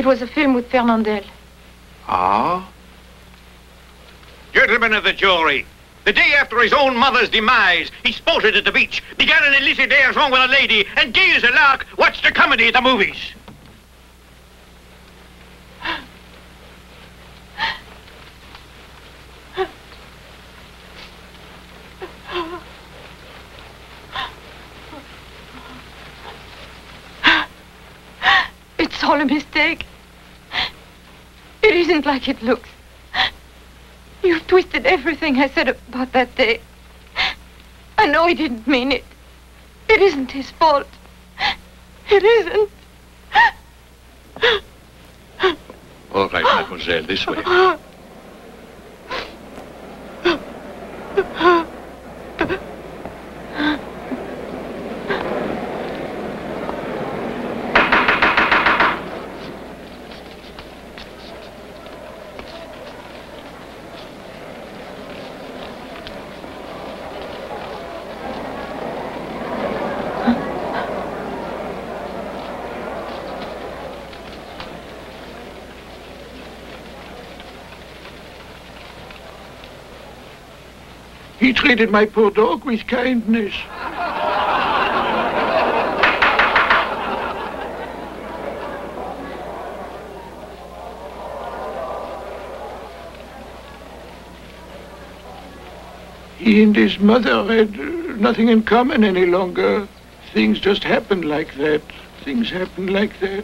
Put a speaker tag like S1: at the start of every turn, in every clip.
S1: It was a film with Fernandel.
S2: Ah?
S3: Gentlemen of the jury, the day after his own mother's demise, he sported at the beach, began an illicit liaison with a lady, and gay as a lark, watched a comedy at the movies.
S1: It's all a mistake. It isn't like it looks. You've twisted everything I said about that day. I know he didn't mean it. It isn't his fault. It isn't.
S2: All right, mademoiselle, this way.
S4: He treated my poor dog with kindness. He and his mother had nothing in common any longer. Things just happened like that. Things happen like that.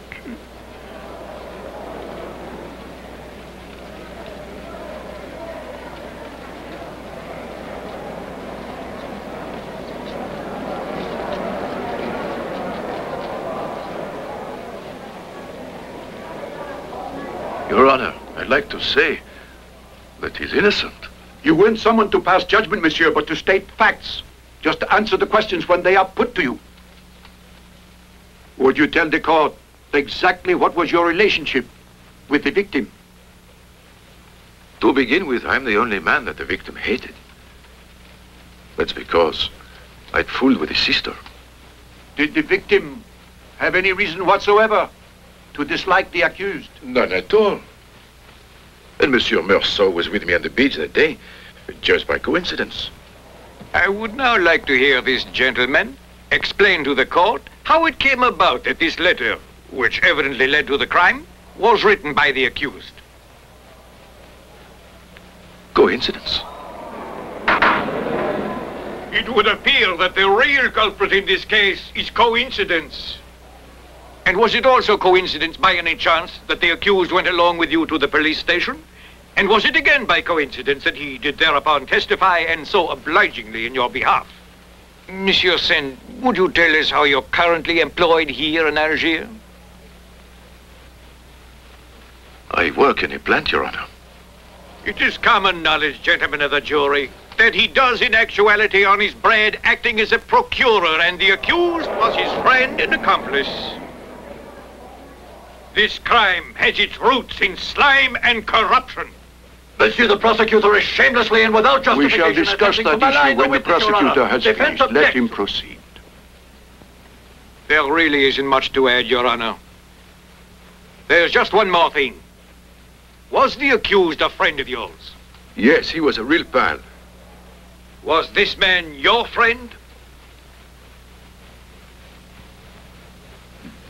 S2: Your Honor, I'd like to say that he's innocent.
S5: You weren't summoned to pass judgment, monsieur, but to state facts. Just to answer the questions when they are put to you. Would you tell the court exactly what was your relationship with the victim?
S2: To begin with, I'm the only man that the victim hated. That's because I'd fooled with his sister.
S5: Did the victim have any reason whatsoever to dislike the accused?
S2: None at all. And Monsieur Meursault was with me on the beach that day, just by coincidence.
S3: I would now like to hear this gentleman explain to the court how it came about that this letter, which evidently led to the crime, was written by the accused.
S2: Coincidence.
S3: It would appear that the real culprit in this case is coincidence. And was it also coincidence by any chance that the accused went along with you to the police station? And was it again by coincidence that he did thereupon testify and so obligingly in your behalf? Monsieur Sen, would you tell us how you're currently employed here in Algiers?
S2: I work in a plant, Your Honor.
S3: It is common knowledge, gentlemen of the jury, that he does in actuality earn his bread acting as a procurer, and the accused was his friend and accomplice. This crime has its roots in slime and corruption.
S5: Monsieur the prosecutor is shamelessly and without
S4: We
S5: justification
S4: shall discuss that issue when the prosecutor has
S5: Defense
S4: finished. Let
S5: objects.
S4: him proceed.
S3: There really isn't much to add, Your Honor. There's just one more thing. Was the accused a friend of yours?
S2: Yes, he was a real pal.
S3: Was this man your friend?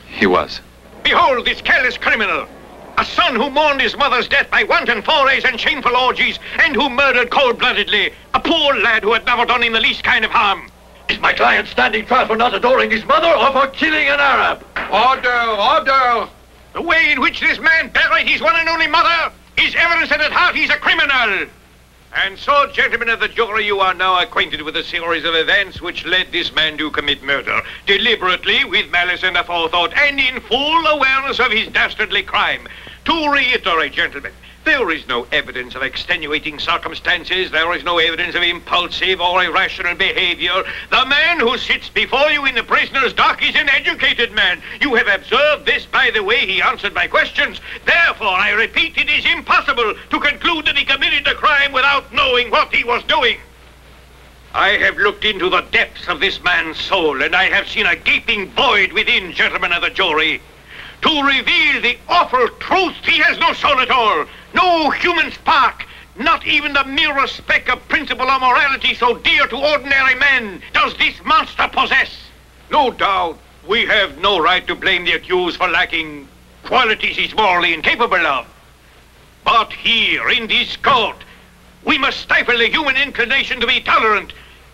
S2: He was.
S3: Behold this careless criminal, a son who mourned his mother's death by wanton forays and shameful orgies, and who murdered cold-bloodedly a poor lad who had never done him the least kind of harm.
S5: Is my client standing trial for not adoring his mother or for killing an Arab?
S3: Order, order! The way in which this man buried his one and only mother is evidence that at heart he's a criminal. And so, gentlemen of the jury, you are now acquainted with a series of events which led this man to commit murder, deliberately, with malice and aforethought, and in full awareness of his dastardly crime. To reiterate, gentlemen, there is no evidence of extenuating circumstances. There is no evidence of impulsive or irrational behavior. The man who sits before you in the prisoner's dock is an educated man. You have observed this by the way he answered my questions. Therefore, I repeat, it is impossible to conclude that he committed the crime without knowing what he was doing. I have looked into the depths of this man's soul, and I have seen a gaping void within, gentlemen of the jury. to reveal the awful truth. He has no soul at all, no human spark, not even the merest speck of principle or morality so dear to ordinary men does this monster possess. No doubt, we have no right to blame the accused for lacking qualities he's morally incapable of. But here, in this court, we must stifle the human inclination to be tolerant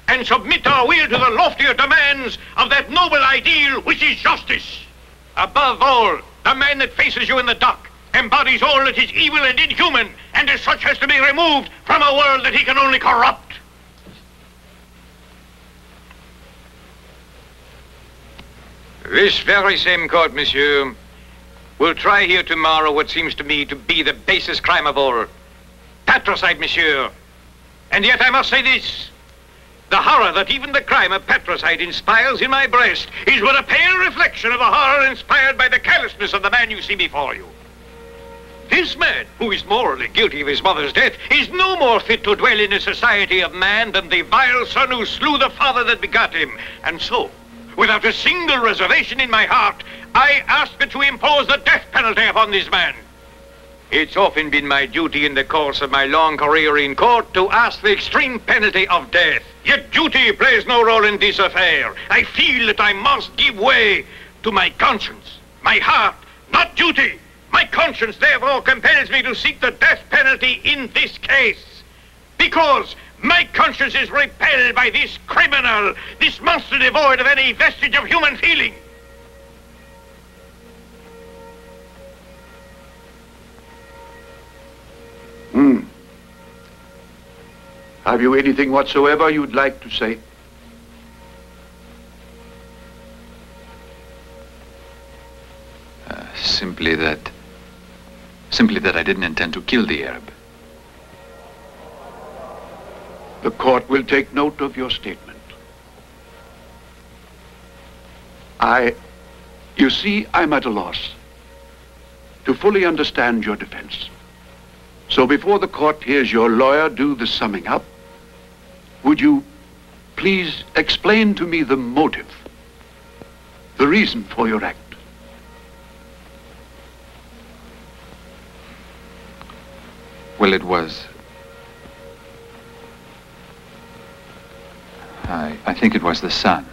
S3: and submit our will to the loftier demands of that noble ideal which is justice. Above all, the man that faces you in the dock embodies all that is evil and inhuman, and as such has to be removed from a world that he can only corrupt. This very same court, monsieur, will try here tomorrow what seems to me to be the basest crime of all. Patricide, monsieur. And yet I must say this. The horror that even the crime of patricide inspires in my breast is but a pale reflection of the horror inspired by the carelessness of the man you see before you. This man, who is morally guilty of his mother's death, is no more fit to dwell in the society of man than the vile son who slew the father that begot him. And so, without a single reservation in my heart, I ask that you impose the death penalty upon this man. It's often been my duty in the course of my long career in court to ask the extreme penalty of death. Yet duty plays no role in this affair. I feel that I must give way to my conscience, my heart, not duty. My conscience, therefore, compels me to seek the death penalty in this case. Because my conscience is repelled by this criminal, this monster devoid of any vestige of human feeling.
S5: Have you anything whatsoever you'd like to say?
S6: Simply that I didn't intend to kill the Arab.
S5: The court will take note of your statement. You see, I'm at a loss to fully understand your defense. So before the court hears your lawyer do the summing up, would you please explain to me the motive, the reason for your act?
S6: Well, it was... I think it was the sun.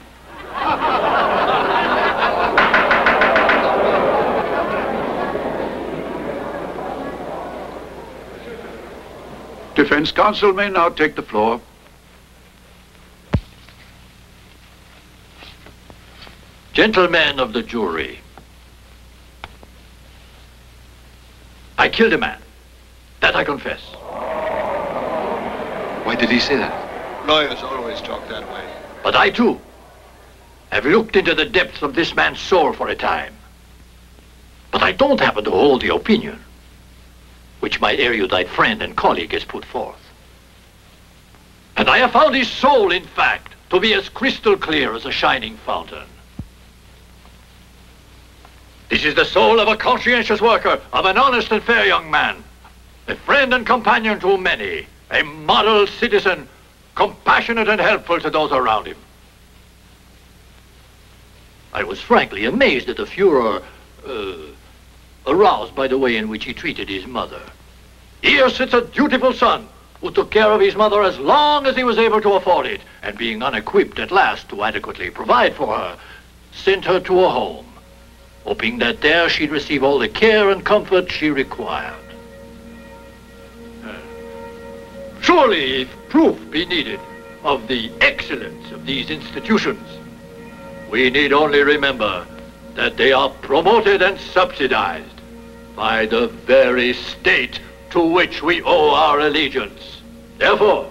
S5: Defense counsel may now take the floor.
S7: Gentlemen of the jury, I killed a man. That I confess.
S6: Why did he say that?
S8: Lawyers always talk that way.
S7: But I, too, have looked into the depths of this man's soul for a time. But I don't happen to hold the opinion which my erudite friend and colleague has put forth. And I have found his soul, in fact, to be as crystal clear as a shining fountain. This is the soul of a conscientious worker, of an honest and fair young man, a friend and companion to many, a model citizen, compassionate and helpful to those around him. I was frankly amazed at the furor aroused by the way in which he treated his mother. Here sits a dutiful son who took care of his mother as long as he was able to afford it, and being unequipped at last to adequately provide for her, sent her to a home, hoping that there she'd receive all the care and comfort she required. Surely, if proof be needed of the excellence of these institutions, we need only remember that they are promoted and subsidized by the very state to which we owe our allegiance. Therefore,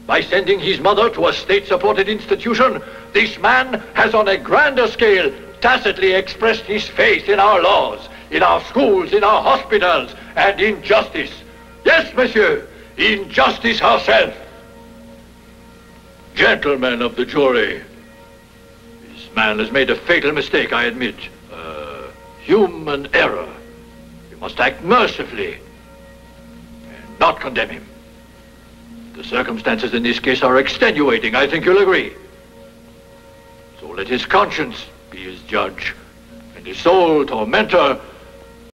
S7: by sending his mother to a state-supported institution, this man has on a grander scale tacitly expressed his faith in our laws, in our schools, in our hospitals, and in justice. Yes, monsieur, in justice herself. Gentlemen of the jury, this man has made a fatal mistake, I admit. Human error. We must act mercifully and not condemn him. The circumstances in this case are extenuating, I think you'll agree. So let his conscience be his judge, and and the sole tormentor